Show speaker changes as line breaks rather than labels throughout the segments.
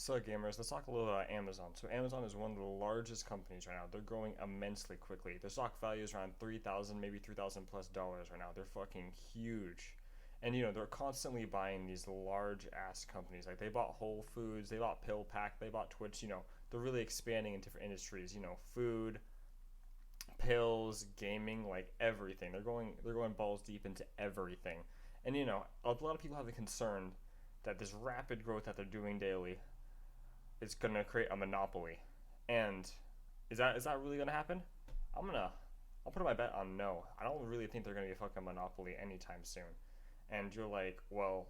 So, gamers, let's talk a little about Amazon. So, Amazon is one of the largest companies right now. They're growing immensely quickly. Their stock value is around 3,000, maybe 3,000 plus dollars right now. They're fucking huge. And they're constantly buying these large ass companies. Like, they bought Whole Foods, they bought PillPack, they bought Twitch. They're really expanding in different industries. Food, pills, gaming, like everything. They're going balls deep into everything. And a lot of people have a concern that this rapid growth that they're doing daily is gonna create a monopoly. And is that really gonna happen? I'll put my bet on no. I don't really think they're gonna be a fucking monopoly anytime soon. And you're like, well,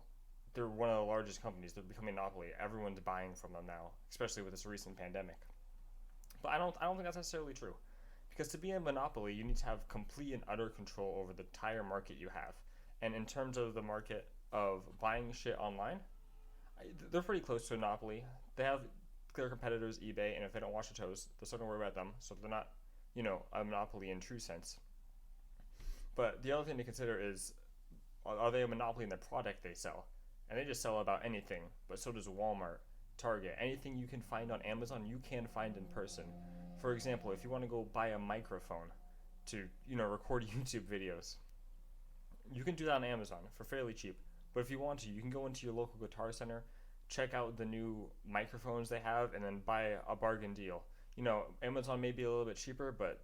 they're one of the largest companies. They're becoming a monopoly. Everyone's buying from them now, especially with this recent pandemic. But I don't think that's necessarily true. Because to be a monopoly, you need to have complete and utter control over the entire market you have. And in terms of the market of buying shit online, they're pretty close to a monopoly. They have clear competitors, eBay, and if they don't wash their toes, they're still gonna worry about them. So they're not, a monopoly in true sense. But the other thing to consider is, are they a monopoly in the product they sell? And they just sell about anything. But so does Walmart, Target. Anything you can find on Amazon, you can find in person. For example, if you want to go buy a microphone to, record YouTube videos, you can do that on Amazon for fairly cheap. But if you want to, you can go into your local guitar center, check out the new microphones they have, and then buy a bargain deal. Amazon may be a little bit cheaper, but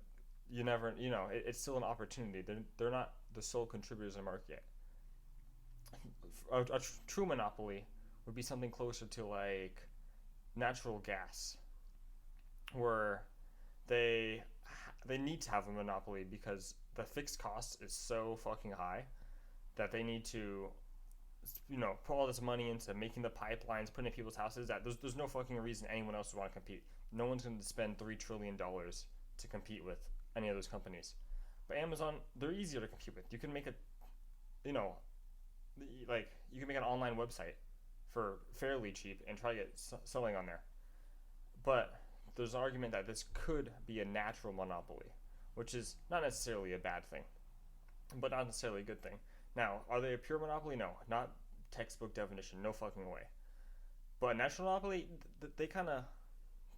you never, it's still an opportunity. They're not the sole contributors in the market. A true monopoly would be something closer to like natural gas, where they they need to have a monopoly because the fixed cost is so fucking high that they need to put all this money into making the pipelines, putting in people's houses, that there's no fucking reason anyone else would want to compete. No one's going to spend $3 trillion to compete with any of those companies. But Amazon, they're easier to compete with. You can make you know you can make an online website for fairly cheap and try to get selling on there. But there's an argument that this could be a natural monopoly, which is not necessarily a bad thing, but not necessarily a good thing. Now, are they a pure monopoly? No, not textbook definition, no fucking way. But a natural monopoly, they kind of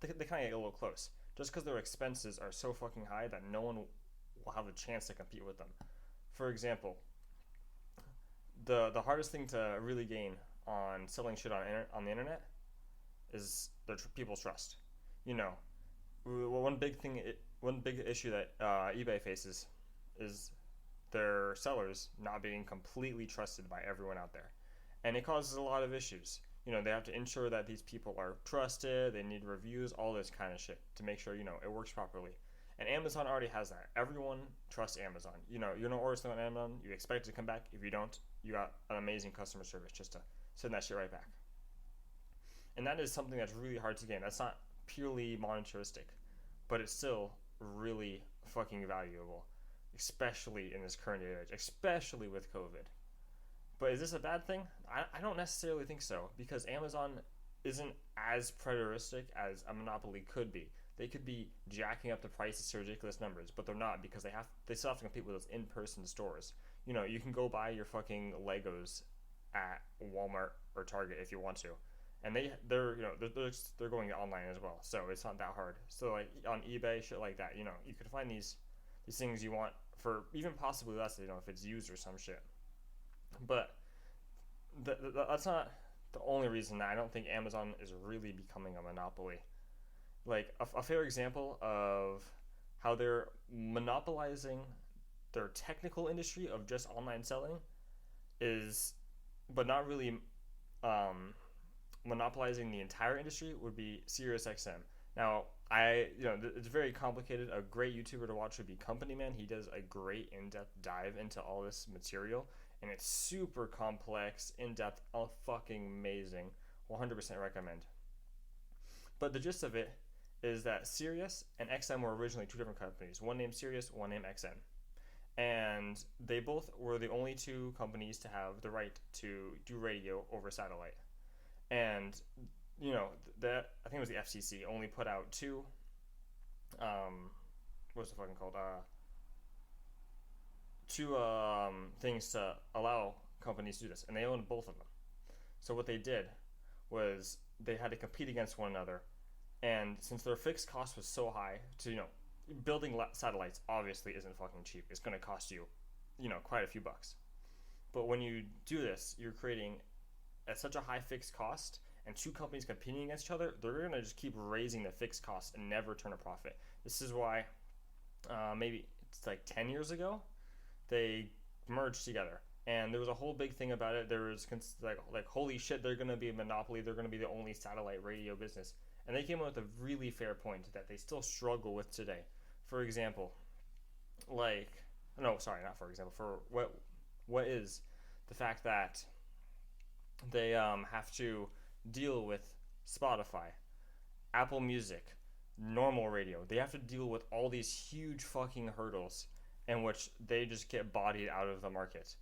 get a little close, just because their expenses are so fucking high that no one will have a chance to compete with them. For example, the hardest thing to really gain on selling shit on the internet is people's trust. One big issue that eBay faces is their sellers not being completely trusted by everyone out there, and it causes a lot of issues. They have to ensure that these people are trusted. They need reviews, all this kind of shit to make sure it works properly. And Amazon already has that. Everyone trusts Amazon. Order something on Amazon, you expect it to come back. If you don't, you got an amazing customer service just to send that shit right back. And that is something that's really hard to gain. That's not purely monetaristic, but it's still really fucking valuable, especially in this current age, especially with COVID. But is this a bad thing? I don't necessarily think so, because Amazon isn't as predaristic as a monopoly could be. They could be jacking up the prices to ridiculous numbers, but they're not, because they still have to compete with those in-person stores. You can go buy your fucking Legos at Walmart or Target if you want to, and they're going online as well, so it's not that hard. So like on eBay, shit like that, you could find these things you want for even possibly less, if it's used or some shit. But that's not the only reason that I don't think Amazon is really becoming a monopoly. Like a fair example of how they're monopolizing their technical industry of just online selling is, but not really monopolizing the entire industry, would be Sirius XM. Now, it's very complicated. A great YouTuber to watch would be Company Man. He does a great in-depth dive into all this material, and it's super complex, in-depth, fucking amazing. 100% recommend. But the gist of it is that Sirius and XM were originally two different companies. One named Sirius, one named XM. And they both were the only two companies to have the right to do radio over satellite. And that, I think it was the FCC, only put out two what's the fucking called two things to allow companies to do this, and they owned both of them. So what they did was they had to compete against one another, and since their fixed cost was so high, to building satellites obviously isn't fucking cheap. It's going to cost you, quite a few bucks. But when you do this, you're creating at such a high fixed cost, and two companies competing against each other, they're going to just keep raising the fixed cost and never turn a profit. This is why maybe it's like 10 years ago, they merged together. And there was a whole big thing about it. There was like holy shit, they're going to be a monopoly. They're going to be the only satellite radio business. And they came up with a really fair point that they still struggle with today. For example, for what is the fact that they have to deal with Spotify, Apple Music, normal radio. They have to deal with all these huge fucking hurdles in which they just get bodied out of the market.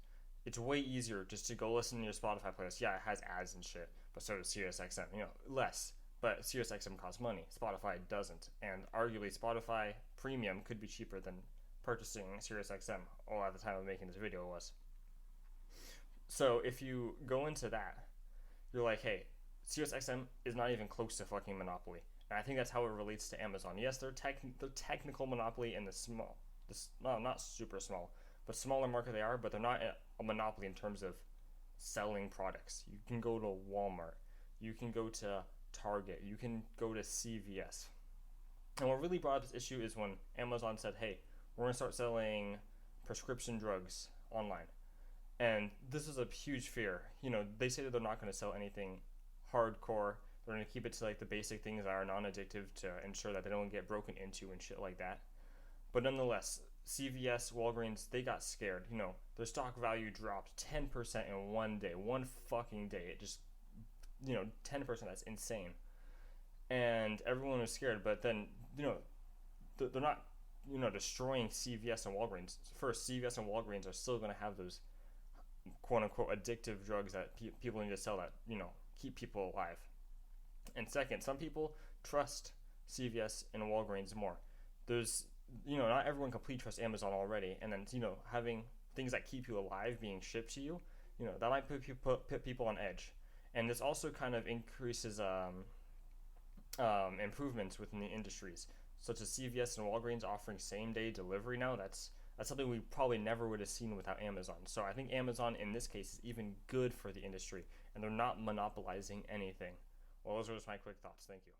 It's way easier just to go listen to your Spotify playlist. Yeah, it has ads and shit, but so does Sirius XM. Less. But Sirius XM costs money. Spotify doesn't. And arguably, Spotify Premium could be cheaper than purchasing Sirius XM. All at the time of making this video was. So if you go into that, you're like, hey, Sirius XM is not even close to fucking monopoly. And I think that's how it relates to Amazon. Yes, they're technical monopoly in the small, not super small, but smaller market they are, but they're not a monopoly in terms of selling products. You can go to Walmart, you can go to Target, you can go to CVS. And what really brought up this issue is when Amazon said, hey, we're going to start selling prescription drugs online. And this is a huge fear. They say that they're not going to sell anything hardcore. They're going to keep it to like the basic things that are non-addictive to ensure that they don't get broken into and shit like that. But nonetheless, CVS, Walgreens, they got scared. Their stock value dropped 10% in one day, one fucking day. It just, 10%, that's insane. And everyone was scared, but then, they're not, destroying CVS and Walgreens. First, CVS and Walgreens are still going to have those quote-unquote addictive drugs that people need to sell that, keep people alive. And second, some people trust CVS and Walgreens more. There's, not everyone completely trusts Amazon already, and then, having things that keep you alive being shipped to you, that might put people on edge. And this also kind of increases improvements within the industries, such as CVS and Walgreens offering same-day delivery now. That's something we probably never would have seen without Amazon. So I think Amazon, in this case, is even good for the industry, and they're not monopolizing anything. Well, those are just my quick thoughts. Thank you.